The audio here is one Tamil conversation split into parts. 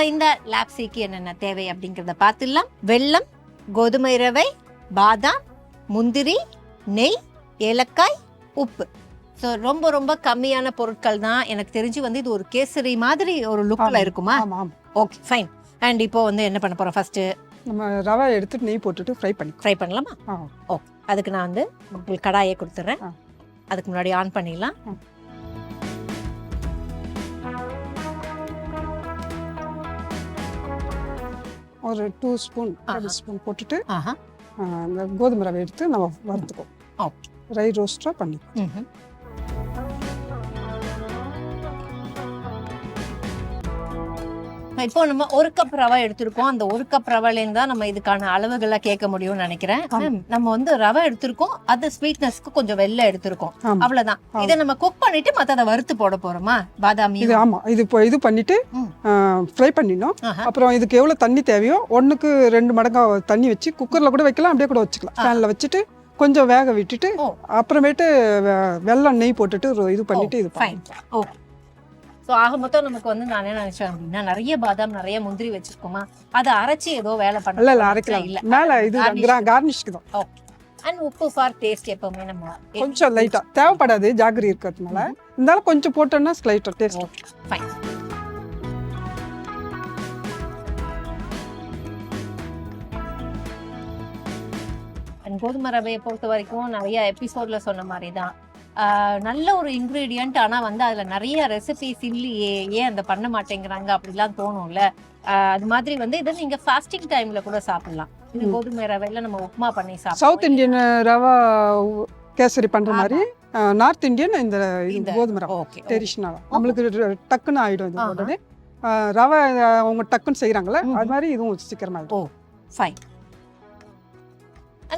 இந்த லாப்ஸிக்கு என்னென்ன தேவை அப்படிங்கிறத பார்த்துடலாம். வெல்லம், கோதுமை ரவை, பாதாம், முந்திரி, நெய், ஏலக்காய், உப்பு. ஸோ ரொம்ப ரொம்ப கம்மியான பொருட்கள் தான். எனக்கு தெரிஞ்சு வந்து இது ஒரு கேசரி மாதிரி ஒரு லுக்கில் இருக்குமா? Okay fine. அண்ட் இப்போ வந்து என்ன பண்ண போகிறோம்? ஃபர்ஸ்ட்டு நம்ம ரவை எடுத்துட்டு நெய் போட்டுட்டு ஃப்ரை பண்ணலாமா? ஓகே. அதுக்கு நான் வந்து உங்களுக்கு கடாயை கொடுத்துட்றேன். அதுக்கு முன்னாடி ஆன் பண்ணிடலாம். ஒரு 2 ஸ்பூன் போட்டுட்டு அந்த கோதுமை ரவை எடுத்து நம்ம வறுத்துக்கோம். ட்ரை ரோஸ்டாக பண்ணிக்கோம். இப்போ நம்ம 1 கப் ரவை எடுத்திருக்கோம். அந்த 1 கப் ரவையிலேருந்து தான் நம்ம இதுக்கான அளவுகளை கேட்க முடியும்னு நினைக்கிறேன். நம்ம வந்து ரவை எடுத்திருக்கோம், அது ஸ்வீட்னஸ்க்கு கொஞ்சம் வெள்ளை எடுத்திருக்கோம், அவ்வளவுதான். இதை நம்ம குக் பண்ணிட்டு மற்றதை வறுத்து போட போறோமா? பாதாமி இது ஆமா, இது இப்போ இது பண்ணிட்டு ஃப்ரை பண்ணிடணும். அப்புறம் இதுக்கு எவ்வளவு தண்ணி தேவையோ 1க்கு 2 மடங்கா தண்ணி வச்சு குக்கர்ல கூட வைக்கலாம், அப்படியே கூட வச்சுக்கலாம். ஃபேன்ல வச்சுட்டு கொஞ்சம் வேக விட்டுட்டு அப்புறமேட்டு வெல்லம் நெய் போட்டுட்டு இது பண்ணிட்டு இது ஓகே. ஸோ ஆக மொத்தம் நமக்கு வந்து நான் என்ன நினைச்சேன் அப்படின்னா, நிறைய பாதாம் நிறைய முந்திரி வச்சிருக்கோமா, அதை அரைச்சி ஏதோ வேலை பண்ண இல்ல அரைக்கலாம் இல்ல, மேல இது கார்னிஷ்க்கு தான். ஓகே. அண்ட் உப்பு ஃபார் டேஸ்ட் எப்பவுமே நம்ம கொஞ்சம் லைட்டா தேவைப்படாது, ஜாகரி இருக்கிறதுனால இருந்தாலும் கொஞ்சம் போட்டோம்னா லைட்டா டேஸ்ட். ஃபைன். அண்ட் கோதுமை ரவையை பொறுத்த வரைக்கும் நிறைய எபிசோட்ல சொன்ன மாதிரி தான் நல்ல ஒரு இன்க்ரீடியன்ட். ஆனால் வந்து அதில் நிறைய ரெசிபிஸ் இல்லையே, ஏன் அதை பண்ண மாட்டேங்கிறாங்க அப்படிலாம் தோணும்ல. அது மாதிரி வந்து இதை நீங்கள் ஃபாஸ்டிங் டைமில் கூட சாப்பிடலாம். இது கோதுமை ரவையில் நம்ம உப்புமா பண்ணி சாப்பிடலாம். சவுத் இந்தியன் ரவா கேசரி பண்ணுற மாதிரி நார்த் இந்தியன் இந்த கோதுமை ரவை ட்ரெடிஷ்னலாக நம்மளுக்கு டக்குன்னு ஆகிடும். இது உடனே ரவை அவங்க டக்குன்னு செய்கிறாங்களே, அது மாதிரி இதுவும் சீக்கிரமாக. ஃபைன்.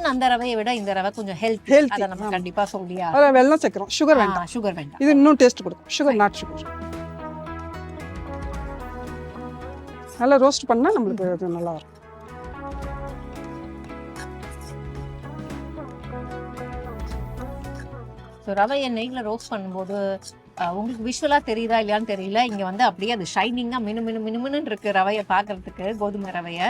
அந்த ரவையை விட இந்த ரவை கொஞ்சம் ஹெல்த்தி, அதை நம்ம கண்டிப்பா சொல்லியா. வெல்லம் சேர்க்கிறோம், சுகர் வேண்டாம். சுகர் வேண்டாம், இது இன்னும் டேஸ்ட் கொடுக்கும். Sugar not sugar. நல்லா ரோஸ்ட் பண்ணா நம்மளுக்கு அது நல்லா இருக்கும். ஸோ ரவையை நெய்யில் ரோஸ்ட் பண்ணும்போது உங்களுக்கு விஷுவலா தெரியுதா இல்லையான்னு தெரியல, இங்க வந்து அப்படியே அது ஷைனிங்கா மினுமினு இருக்கு ரவையை பார்க்கறதுக்கு, கோதுமை ரவையை.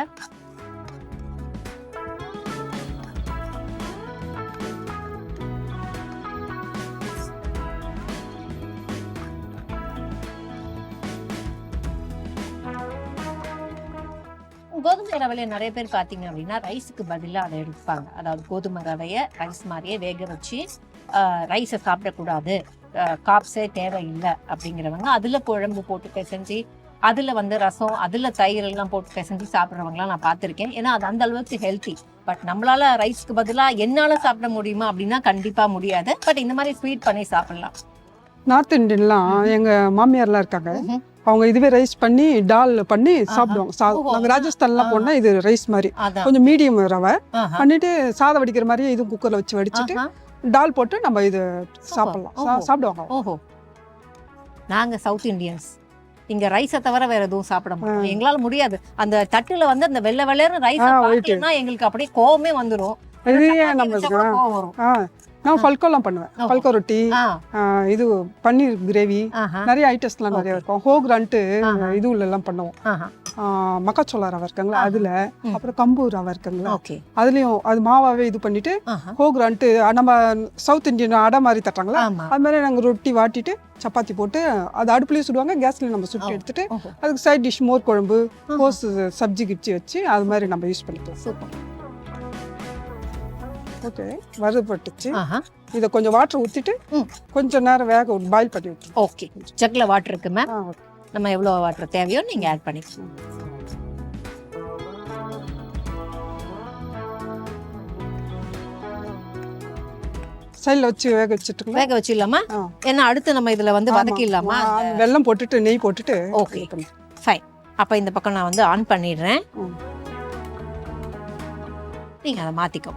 கோதுமை ரவையில நிறைய பேர் பார்த்தீங்க அப்படின்னா ரைஸுக்கு பதிலாக அதை எடுப்பாங்க. அதாவது கோதுமை ரவையை ரைஸ் மாதிரியே வேக வச்சு ரைஸை சாப்பிடக்கூடாது, காப்ஸே தேவையில்லை அப்படிங்கிறவங்க அதில் குழம்பு போட்டு பிசைஞ்சு அதில் வந்து ரசம் அதில் தயிர் எல்லாம் போட்டு பிசைஞ்சு சாப்பிட்றவங்களாம் நான் பார்த்துருக்கேன். ஏன்னா அது அந்த அளவுக்கு ஹெல்த்தி. பட் நம்மளால ரைஸ்க்கு பதிலாக என்னால் சாப்பிட முடியுமா அப்படின்னா கண்டிப்பாக முடியாது. பட் இந்த மாதிரி ஸ்வீட் பண்ணி சாப்பிடலாம். நார்த் இந்தியன்லாம் எங்கள் மாமியார்லாம் இருக்காங்க, அவங்க இதுவே ரைஸ் பண்ணி டால் பண்ணி சாப்பிடுவாங்க. நாங்கள் ராஜஸ்தான்லாம் போனால் இது ரைஸ் மாதிரி கொஞ்சம் மீடியம் ரவை பண்ணிட்டு சாதம் வடிக்கிற மாதிரியே இது குக்கரில் வச்சு வடிச்சிட்டு டால் போட்டு நம்ம இது சாப்பிடலாம், சாப்பிடுவாங்க. ஓஹோ, நாங்கள் சவுத் இண்டியன்ஸ் இங்க ரைஸை தவிர வேற எதுவும் சாப்பிட முடியும், எங்களால முடியாது. அந்த தட்டுல வந்து அந்த வெள்ளை வெள்ளையர்னு ரைஸ் பார்த்தீங்கன்னா எங்களுக்கு அப்படியே கோவமே வந்துடும். நான் ஃபல்கோலாம் பண்ணுவேன். ஃபல்கோ ரொட்டி, இது பன்னீர் கிரேவி, நிறைய ஐட்டம்ஸ்லாம் நிறைய இருக்கும். ஹோக்ரான்ட்டு இது உள்ளெல்லாம் பண்ணுவோம். மக்காச்சோளா ரவை இருக்குங்களா அதுல, அப்புறம் கம்பு ரவை இருக்குங்களா அதுலயும் அது மாவாவே இது பண்ணிட்டு ஹோக்ரான்ட்டு நம்ம சவுத் இந்தியன் அடை மாதிரி தட்டாங்களா அது மாதிரி நாங்கள் ரொட்டி வாட்டிட்டு சப்பாத்தி போட்டு அது அடுப்புலயும் சுடுவாங்க, கேஸ்லயும் நம்ம சுட்டு எடுத்துட்டு அதுக்கு சைட் டிஷ் மோர் குழம்பு, கோஸ் சப்ஜி கிப்ஜி வச்சு அது மாதிரி நம்ம யூஸ் பண்ணிப்போம். ஓகே, வறுபட்டுச்சு. இதை கொஞ்சம் வாட்டர் ஊற்றிட்டு கொஞ்சம் நேரம் வேக பாயில் பண்ணி விட்டுருவோம். ஓகே, ஜக்கில் வாட்டர் இருக்கு மேம், நம்ம எவ்வளோ வாட்டர் தேவையோ நீங்கள் ஆட் பண்ணிக்கலாம். சைடில் வச்சு வேக வச்சிடலாமா? ஏன்னா அடுத்து நம்ம இதில் வந்து வதக்கிடலாமா? வெல்லம் போட்டுட்டு நெய் போட்டுட்டு. Okay fine. அப்போ இந்த பக்கம் நான் வந்து ஆன் பண்ணிடுறேன், நீங்கள் அதை மாற்றிக்கோ.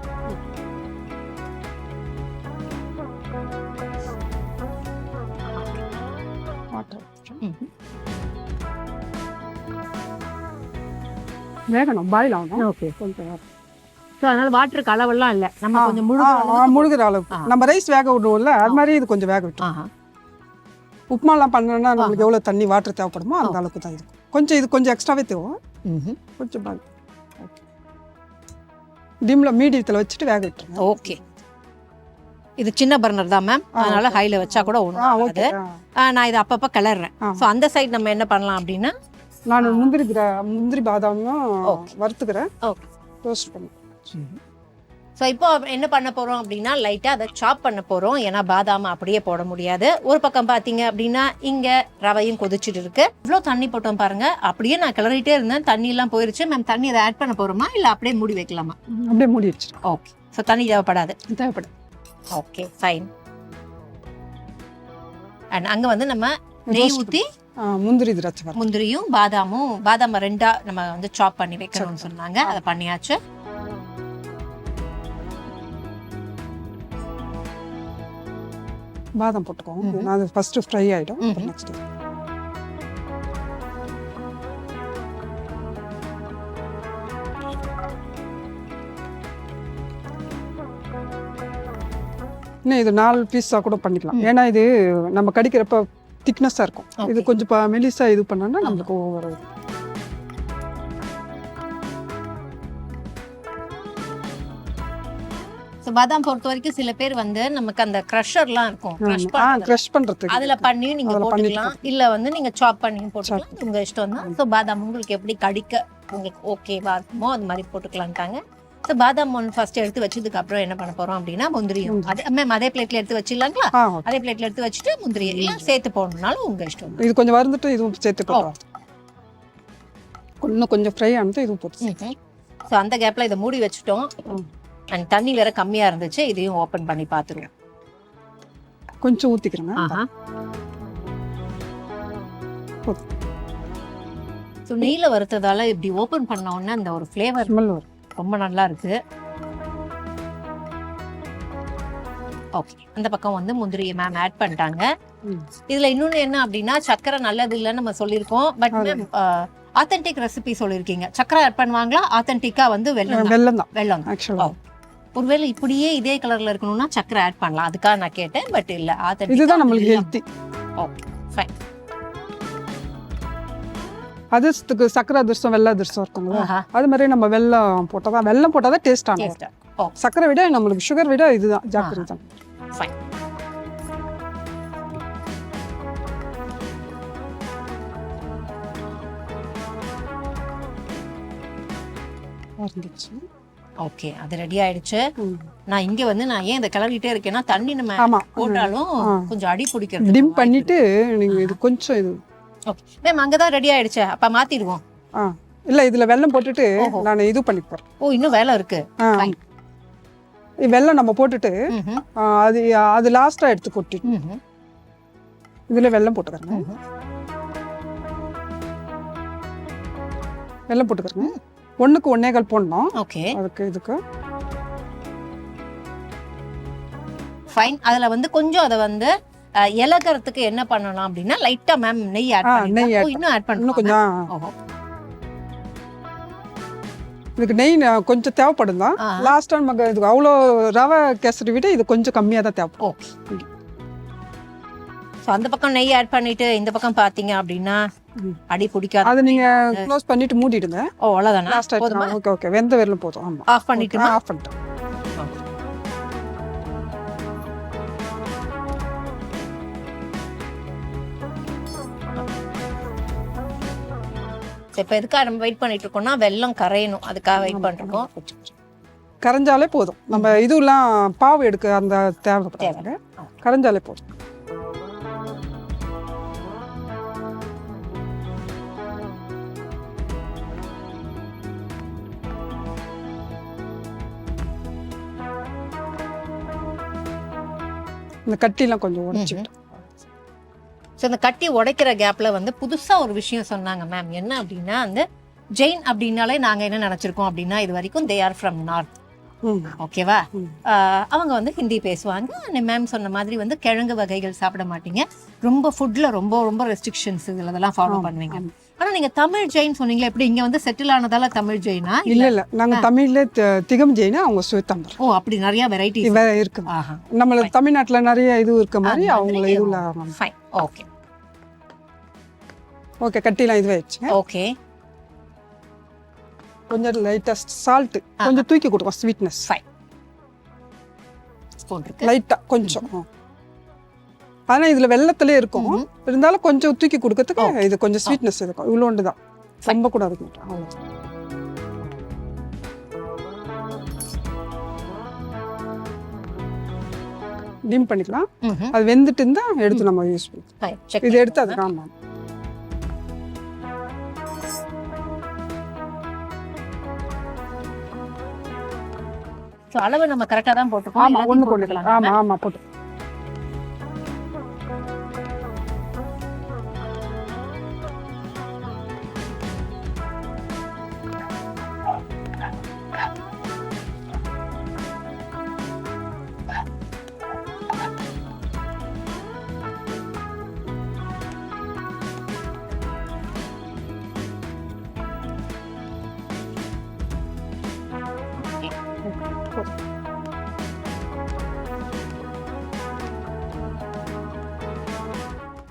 வேகணும், பாயில் ஆகணும். ஓகே, கொஞ்சம் அதனால வாட்டருக்கு அளவெல்லாம் இல்லை, நம்ம கொஞ்சம் முழுகிற அளவுக்கு நம்ம ரைஸ் வேக விடுவோம்ல அது மாதிரி இது கொஞ்சம் வேக விட்டு. உப்புமாலாம் பண்ணோம்னா நம்மளுக்கு எவ்வளோ தண்ணி வாட்டர் தேவைப்படுமோ அந்த அளவுக்கு தான் இருக்கும். கொஞ்சம் இது கொஞ்சம் எக்ஸ்ட்ராவே தேவை. கொஞ்சம் டிம்மில் மீடியத்தில் வச்சுட்டு வேக விட்டுருங்க. ஓகே. இது சின்ன பர்னர் தான் மேம், அதனால ஹைல வச்சா கூட ஒன்றும். நான் இதை அப்பப்போ கிளறேன். ஸோ அந்த சைடு நம்ம என்ன பண்ணலாம் அப்படின்னா, நான் முந்திரி பாதாமும் வறுத்துக்கிறேன். ஓகே, ரோஸ்ட் பண்ணி. ஸோ இப்போ என்ன பண்ண போகிறோம் அப்படின்னா, லைட்டாக அதை சாப் பண்ண போகிறோம். ஏன்னா பாதாம் அப்படியே போட முடியாது. ஒரு பக்கம் பார்த்தீங்க அப்படின்னா இங்கே ரவையும் கொதிச்சுட்டு இருக்கு. இவ்வளோ தண்ணி போட்டோம் பாருங்க. அப்படியே நான் கிளறிட்டே இருந்தேன், தண்ணியெல்லாம் போயிருச்சு. மேம் தண்ணி அதை ஆட் பண்ண போகிறோமா இல்லை அப்படியே மூடி வைக்கலாமா? அப்படியே மூடி வச்சு. ஓகே. ஸோ தண்ணி தேவைப்படாது. Okay, fine. அண்ட் அங்கே வந்து நம்ம நெய் ஊற்றி முந்திரி திராட்சை முந்திரியும் பாதாம் ரெண்டா நம்ம வந்து சாப் பண்ணி வைக்கணும்னு சொன்னாங்க. அதை பண்ணியாச்சு. பாதாம் போட்டுக்கோங்க. அது ஃபர்ஸ்ட் ஃப்ரை ஆயிடும். நெக்ஸ்ட் இன்னும் இது 4 பீஸாக கூட பண்ணிக்கலாம். ஏன்னா இது நம்ம கடிக்கிறப்ப திக்னஸாக இருக்கும். இது கொஞ்சம் மெலிசாக இது பண்ணோன்னா நம்மளுக்கு ஓவர். பாதாம் பொறுத்த வரைக்கும் சில பேர் வந்து நமக்கு அந்த க்ரஷர்லாம் இருக்கும், க்ரஷ் பண்றதுக்கு அதுல பண்ணி நீங்க போட்டுக்கலாம். இல்ல வந்து நீங்க சாப் பண்ணியும் போட்டுக்கலாம், உங்க இஷ்டம் தான். ஸோ பாதாம் உங்களுக்கு எப்படி கடிக்க உங்களுக்கு ஓகேவா இருக்குமோ அது மாதிரி போட்டுக்கலான்ட்டாங்க. ஸோ பாதாம் ஒன்று ஃபர்ஸ்ட் எடுத்து வச்சதுக்கு அப்புறம் என்ன பண்ண போறோம் அப்படின்னா, முந்திரியும் அதே பிளேட்ல எடுத்து வச்சிடலாங்களா? அதே பிளேட்ல எடுத்து வச்சுட்டு முந்திரியை எல்லாம் சேர்த்து போடணும்னாலும் உங்க இஷ்டம். இது கொஞ்சம் வறுந்துட்டு இதுவும் சேர்த்து போடுறோம். இன்னும் கொஞ்சம் ஃப்ரை ஆனது இதுவும் போட்டு. ஸோ அந்த கேப்ல இதை மூடி வச்சுட்டோம். அண்ட் தண்ணி வேற கம்மியா இருந்துச்சு. இதையும் ஓபன் பண்ணி பாத்துருவோம். கொஞ்சம் ஊத்திக்கிறேங்க. ஸோ நெய்ல வறுத்ததால இப்படி ஓபன் பண்ண உடனே அந்த ஒரு ஃப்ளேவர் ரொம்ப நல்லா இருக்கு. ஓகே, அந்த பக்கம் வந்து முந்திரியை மேம் ஆட் பண்ணிட்டாங்க. இதுல இன்னொன்னு என்ன அப்படின்னா, சக்கரை நல்லது இல்லைன்னு நம்ம சொல்லியிருக்கோம். பட் மேம் ஆத்தென்டிக் ரெசிபி சொல்லியிருக்கீங்க. சக்கரை ஆட் பண்ணுவாங்களா? ஆத்தென்டிக்கா வந்து வெல்லம் தான். ஒருவேளை இப்படியே இதே கலர்ல இருக்கணும்னா சக்கரை ஆட் பண்ணலாம், அதுக்காக நான் கேட்டேன். பட் இல்ல, ஆத்தென்டிக் இதுதான் நம்மளுக்கு ஹெல்தி. Okay, fine. அதிர்ஷ்டத்துக்கு சக்கரை அதிர்ஷ்டம் வெள்ளை அதிர்ஷ்டம் இருக்குங்களா, அது மாதிரி நம்ம வெல்லம் போட்டாதான் டேஸ்ட் ஆகும். சக்கரை விட நம்மளுக்கு சுகர் விட இதுதான் ஜாக்கிரதை தான். ஃபைன். ஓகே, அது ரெடி ஆயிடுச்சு. நான் இங்க வந்து நான் ஏன் இந்த கிளறிட்டே இருக்கேன்னா, தண்ணி நம்ம போட்டாலும் கொஞ்சம் அடி பிடிக்கிறது. டிம் பண்ணிட்டு நீங்க இது கொஞ்சம் இது. ஓகே மேம், அங்கதான் ரெடி ஆயிடுச்சு. அப்ப மாத்திடுவோம். இல்ல இதுல வெல்லம் போட்டுட்டு நான் இது பண்ணி போறேன். ஓ, இன்னும் வேலை இருக்கு. வெல்லம் நம்ம போட்டுட்டு அது லாஸ்டா எடுத்து கொட்டிட்டு இதுல வெல்லம் போட்டுக்கிறேன். வெல்லம் போட்டுக்கிறேன். 1க்கு 1.25 போடணும். ஓகே, அதுக்கு இதுக்கு ஃபைன். அதுல வந்து கொஞ்சம் அதை வந்து இலக்கறதுக்கு என்ன பண்ணலாம் அப்படின்னா, லைட்டா மேம் நெய் ஆட் பண்ணலாம். இன்னும் ஆட் பண்ணணும் கொஞ்சம். இதுக்கு நெய் கொஞ்சம் தேவைப்படும் தான். லாஸ்டா நமக்கு இதுக்கு அவ்வளோ ரவை கேசரி விட இது கொஞ்சம் கம்மியாக தான் தேவைப்படும். ஓகே, ஸோ அந்த பக்கம் நெய் ஆட் பண்ணிட்டு இந்த பக்கம் பார்த்தீங்க அப்படின்னா அடி பிடிக்காது. அதை நீங்க க்ளோஸ் பண்ணிட்டு மூடிடுங்க. ஓ, அவ்வளோதானா? லாஸ்ட் போதுமா? ஓகே ஓகே, வெந்த வரலும் போதும். ஆமாம், ஆஃப் பண்ணிட்டுமா? ஆஃப் பண்ணிட்டேன். இப்போ எதுக்காக நம்ம வெயிட் பண்ணிட்டு இருக்கோம்னா, வெல்லம் கரையணும், அதுக்காக வெயிட் பண்ணிருக்கோம். கரைஞ்சாலே போதும். நம்ம இதுலாம் பாவு எடுக்க அந்த தேவைப்படாது, கரைஞ்சாலே போதும். இந்த கட்டிலாம் கொஞ்சம் உடைச்சிட்டு. ஸோ இந்த கட்டி உடைக்கிற கேப்ல வந்து புதுசா ஒரு விஷயம் சொன்னாங்க மேம். என்ன அப்படின்னா, அந்த ஜெயின் அப்படின்னாலே நாங்க என்ன நினைச்சிருக்கோம் அப்படின்னா, இது வரைக்கும் தே ஆர் ஃப்ரம் நார்த். ஓகேவா? அவங்க வந்து ஹிந்தி பேசுவாங்க. மேம் சொன்ன மாதிரி வந்து கிழங்கு வகைகள் சாப்பிட மாட்டீங்க, ரொம்ப ஃபுட்ல ரொம்ப ரொம்ப ரெஸ்ட்ரிக்ஷன்ஸ் இதெல்லாம் ஃபாலோ பண்ணுவீங்க. ஆனா நீங்க தமிழ் ஜெயின் சொன்னீங்களா, எப்படி இங்க வந்து செட்டில் ஆனதால தமிழ் ஜெயினா? இல்ல நாங்க தமிழ்ல திகம் ஜெயினா, அவங்க சுத்தம்பர். ஓ, அப்படி நிறைய வெரைட்டி இருக்கு. நம்ம தமிழ்நாட்டுல நிறைய இது இருக்க மாதிரி அவங்கள இதுல. Fine, okay. ஓகே கட்டிலாம் இதுவே ஆயிடுச்சுங்க. ஓகே. கொஞ்சம் லைட்டாக சால்ட்டு கொஞ்சம் தூக்கி கொடுக்கும் ஸ்வீட்னஸ். ஃபைன். ஸ்பூன் இருக்கு. லைட்டாக கொஞ்சம். ஆனால் இதில் வெள்ளத்துலேயே இருக்கும், இருந்தாலும் கொஞ்சம் தூக்கி கொடுக்கறதுக்கு இது கொஞ்சம் ஸ்வீட்னஸ் இருக்கும். இவ்வளோண்டு தான், ரொம்ப கூட இருக்கும். அவ்வளோ டிம் பண்ணிக்கலாம். அது வெந்துட்டு இருந்தால் எடுத்து நம்ம யூஸ் பண்ணிக்கலாம். இது எடுத்து அதுக்கு ஆமாம். அளவு நம்ம கரெக்டா தான் போட்டுக்கோம். ஆமா ஒண்ணு போட்டுக்கலாம். ஆமா ஆமா போட்டு.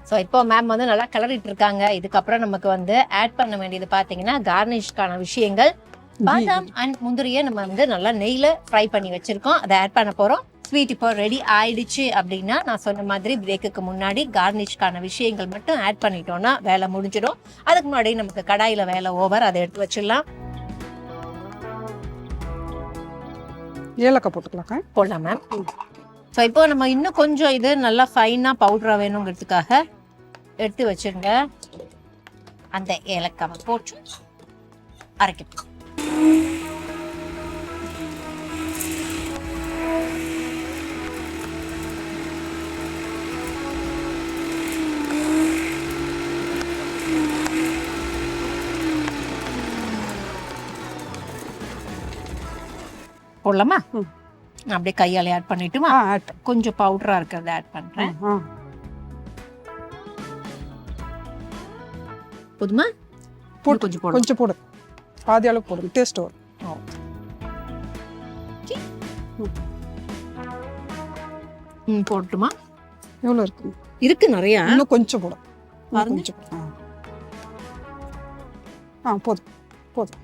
ஸோ இப்போ மேம் வந்து நல்லா கிளறிட்டு இருக்காங்க. இதுக்கப்புறம் நமக்கு வந்து ஆட் பண்ண வேண்டியது பார்த்தீங்கன்னா கார்னிஷ்கான விஷயங்கள். பாதாம் அண்ட் முந்திரியை நம்ம வந்து நல்லா நெய்ல ஃப்ரை பண்ணி வச்சிருக்கோம், அதை ஆட் பண்ண போறோம். ஸ்வீட் இப்போ ரெடி ஆயிடுச்சு அப்படின்னா நான் சொன்ன மாதிரி பிரேக்குக்கு முன்னாடி கார்னிஷ்கான விஷயங்கள் மட்டும் ஆட் பண்ணிட்டோம்னா வேலை முடிஞ்சிடும். அதுக்கு முன்னாடி நமக்கு கடாயில வேலை ஓவர், அதை எடுத்து வச்சிடலாம். ஏலக்காய் போட்டுக்கலாம். போடலாம் மேம். ஸோ இப்போ நம்ம இன்னும் கொஞ்சம் இது நல்லா ஃபைனாக பவுடராக வேணுங்கிறதுக்காக எடுத்து வச்சுருங்க. அந்த ஏலக்காவை போட்டு அரைக்கணும். போடலாமா? அப்படியே கையால ஆட் பண்ணிட்டுமா? கொஞ்சம் பவுடரா இருக்கிறத ஆட் பண்றேன். போதுமா? போடு, கொஞ்சம் போடு. கொஞ்சம் போடு. பாதி அளவு போடு, டேஸ்ட் வரும். போட்டுமா? எவ்வளவு இருக்கு? இருக்கு நிறைய. இன்னும் கொஞ்சம் போடு. பாருங்க. போதும் போதும்.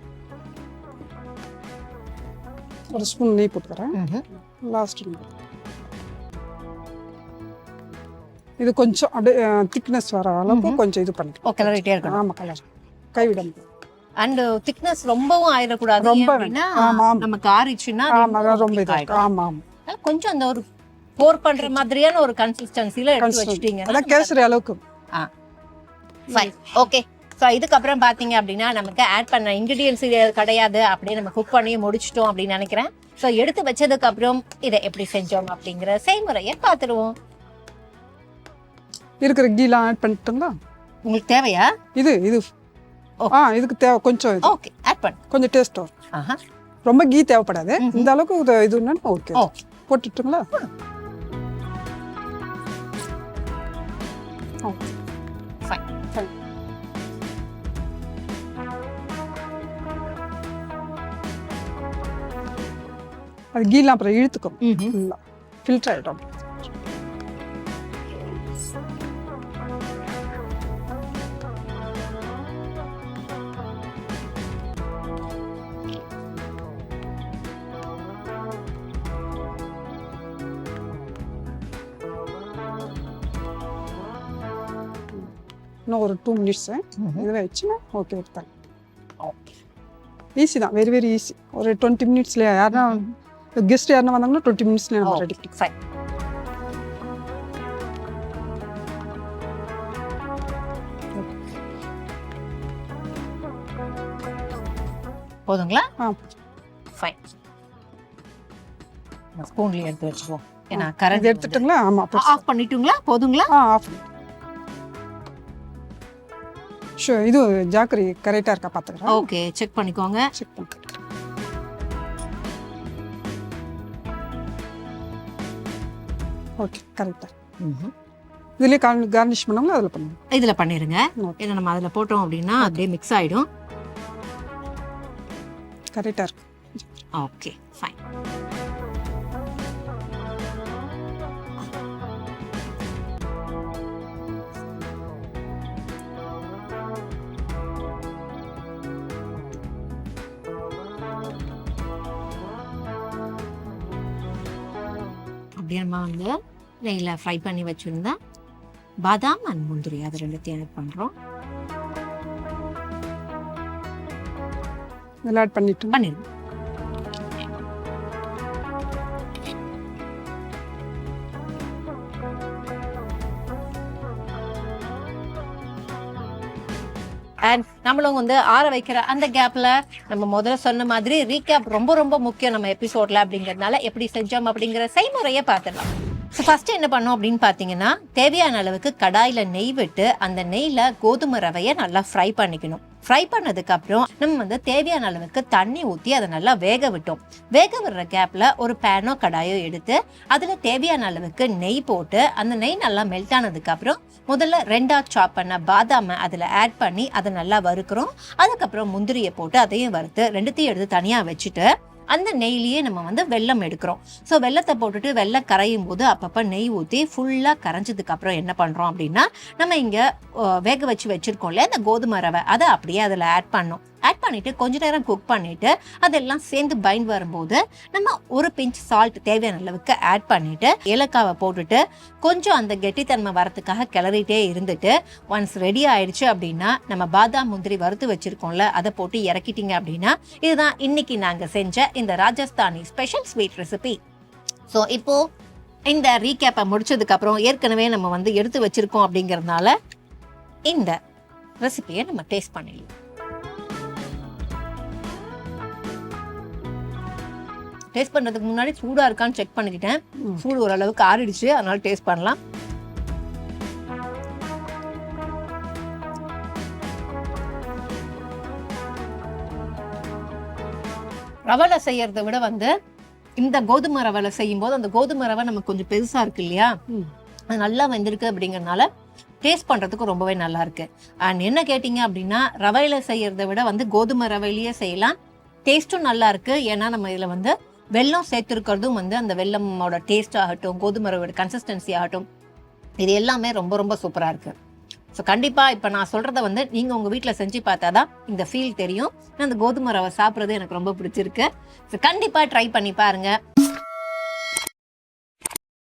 ஒரு ஸ்பூன் நெய் போட்டுக்கிறேன். லாஸ்ட் இது கொஞ்சம் அப்படியே திக்னஸ் வர அளவுக்கு கொஞ்சம் இது பண்ணிக்கலாம். கிளறிட்டே இருக்கணும். ஆமா கலர் கைவிடாம. அண்ட் திக்னஸ் ரொம்பவும் ஆயிடக்கூடாது. ரொம்ப நமக்கு ஆறிச்சுன்னா ரொம்ப இது. ஆமா ஆமா. கொஞ்சம் அந்த ஒரு போர் பண்ற மாதிரியான ஒரு கன்சிஸ்டன்சில எடுத்து வச்சிட்டீங்க. அத கேசரி அளவுக்கு. ஃபைன். ஓகே. ஸோ இதுக்கப்புறம் பார்த்தீங்க அப்படின்னா நமக்கு ஆட் பண்ண இன்க்ரீடியன்ஸ் கிடையாது, அப்படியே நம்ம குக் பண்ணி முடிச்சிட்டோம் அப்படின்னு நினைக்கிறேன். ஸோ எடுத்து வச்சதுக்கு அப்புறம் இதை எப்படி செஞ்சோம் அப்படிங்கிற செய்முறையை பார்த்துருவோம். இருக்கிற கீலாம் ஆட் பண்ணிட்டோங்களா? உங்களுக்கு தேவையா? இது இதுக்கு தேவை கொஞ்சம். ஓகே, ஆட் பண்ணு. கொஞ்சம் டேஸ்ட் வரும். ரொம்ப கீ தேவைப்படாது. இந்த அளவுக்கு இது ஓகே. போட்டுட்டுங்களா? ஃபைன். அது கீலாம் அப்புறம் இழுத்துக்கும். ஃபில்டர் ஆகிடும். இன்னும் ஒரு 2 மினிட்ஸ் இதில் வச்சுன்னா ஓகே எடுத்தாங்க. ஈஸி தான், வெரி வெரி ஈஸி. ஒரு 20 மினிட்ஸ்லேயே யாருன்னா கெஸ்ட் யாருன்னா வந்தாங்கன்னா 20 மினிட்ஸ்லேயே நம்ம ரெடி பண்ணிக்கலாம். போதுங்களா? ஃபைன். ஸ்பூன்ல எடுத்து வச்சுப்போம். ஏன்னா கரண்ட் எடுத்துட்டுங்களா? ஆமா. ஆஃப் பண்ணிட்டுங்களா? போதுங்களா? ஆஃப். இது ஜாக்கரி கரெக்டா இருக்கா பாத்துக்கிறேன். ஓகே, செக் பண்ணிக்கோங்க. செக் பண்ணிக்கிறேன். ஓகே, கரெக்டா. இதுலயே கார்னிஷ் பண்ணோம்ல, அதுல பண்ணுங்க. இதுல பண்ணிருங்க. ஏன்னா நம்ம அதுல போட்டோம் அப்படின்னா அப்படியே மிக்ஸ் ஆயிடும். கரெக்டா இருக்கு. Okay, fine. அப்படியே நம்ம வந்து நெய்யில் ஃப்ரை பண்ணி வச்சுருந்தா பாதாம் அண்ட் முந்திரி அது ரெண்டுத்தையும் ஆட் பண்ணுறோம். இதெல்லாம் ஆட் பண்ணிடுவோம். அண்ட் நம்மளும் வந்து ஆற வைக்கிற அந்த கேப்ல நம்ம முதல்ல சொன்ன மாதிரி ரீகேப் ரொம்ப ரொம்ப முக்கியம் நம்ம எபிசோட்ல அப்படிங்கிறதுனால எப்படி செஞ்சோம் அப்படிங்கிற செய்முறையை பார்த்துடலாம். ஸோ ஃபர்ஸ்ட் என்ன பண்ணோம் அப்படின்னு பார்த்தீங்கன்னா, தேவையான அளவுக்கு கடாயில் நெய் விட்டு அந்த நெய்யில் கோதுமை ரவையை நல்லா ஃப்ரை பண்ணிக்கணும். ஃப்ரை பண்ணதுக்கு அப்புறம் நம்ம வந்து தேவையான அளவுக்கு தண்ணி ஊற்றி அதை நல்லா வேக விட்டோம். வேக விடுற கேப்ல ஒரு பேனோ கடாயோ எடுத்து அதில் தேவையான அளவுக்கு நெய் போட்டு அந்த நெய் நல்லா மெல்ட் ஆனதுக்கு அப்புறம் முதல்ல 2ஆ சாப் பண்ண பாதாமை அதில் ஆட் பண்ணி அதை நல்லா வறுக்கிறோம். அதுக்கப்புறம் முந்திரியை போட்டு அதையும் வறுத்து ரெண்டுத்தையும் எடுத்து தனியாக வச்சுட்டு அந்த நெய்லேயே நம்ம வந்து வெல்லம் எடுக்கிறோம். ஸோ வெல்லத்தை போட்டுட்டு வெல்லம் கரையும் போது அப்பப்போ நெய் ஊற்றி ஃபுல்லாக கரைஞ்சதுக்கு அப்புறம் என்ன பண்ணுறோம் அப்படின்னா, நம்ம இங்கே வேக வச்சுருக்கோம்ல அந்த கோதுமை ரவை அதை அப்படியே அதில் ஆட் பண்ணோம். ஆட் பண்ணிவிட்டு கொஞ்ச நேரம் குக் பண்ணிவிட்டு அதெல்லாம் சேர்ந்து பைண்ட் வரும்போது நம்ம ஒரு பிஞ்ச் சால்ட் தேவையான அளவுக்கு ஆட் பண்ணிவிட்டு ஏலக்காவை போட்டுட்டு கொஞ்சம் அந்த கெட்டித்தன்மை வரத்துக்காக கிளறிட்டே இருந்துட்டு ஒன்ஸ் ரெடி ஆயிடுச்சு அப்படின்னா நம்ம பாதாம் முந்திரி வறுத்து வச்சுருக்கோம்ல அதை போட்டு இறக்கிட்டீங்க அப்படின்னா இதுதான் இன்னைக்கு நாங்கள் செஞ்ச இந்த Rajasthani special sweet recipe. So இப்போது இந்த ரீகேப்பை முடிச்சதுக்கப்புறம் ஏற்கனவே நம்ம வந்து எடுத்து வச்சுருக்கோம் அப்படிங்கிறதுனால இந்த ரெசிபியை நம்ம டேஸ்ட் பண்ணிடலாம். டேஸ்ட் பண்ணுறதுக்கு முன்னாடி சூடாக இருக்கான்னு செக் பண்ணிக்கிட்டேன். சூடு ஓரளவுக்கு ஆறிடுச்சு, அதனால டேஸ்ட் பண்ணலாம். ரவலை செய்யறதை விட வந்து இந்த கோதுமை ரவலை செய்யும் போது அந்த கோதுமை ரவை நமக்கு கொஞ்சம் பெருசா இருக்கு இல்லையா, அது நல்லா வெந்திருக்கு அப்படிங்கறதுனால டேஸ்ட் பண்றதுக்கு ரொம்பவே நல்லா இருக்கு. அண்ட் என்ன கேட்டீங்க அப்படின்னா, ரவையில செய்யறதை விட வந்து கோதுமை ரவையிலேயே செய்யலாம். டேஸ்ட்டும் நல்லா இருக்கு. ஏன்னா நம்ம இதுல வந்து வெல்லம் சேர்த்துருக்கிறதும் வந்து அந்த வெல்லமோட டேஸ்ட் ஆகட்டும், கோதுமை ரவையோட கன்சிஸ்டன்சி ஆகட்டும், இது எல்லாமே ரொம்ப ரொம்ப சூப்பராக இருக்குது. ஸோ கண்டிப்பாக இப்போ நான் சொல்கிறத வந்து நீங்கள் உங்கள் வீட்டில் செஞ்சு பார்த்தா தான் இந்த ஃபீல் தெரியும். அந்த கோதுமை ரவை சாப்பிட்றது எனக்கு ரொம்ப பிடிச்சிருக்கு. ஸோ கண்டிப்பாக ட்ரை பண்ணி பாருங்கள்.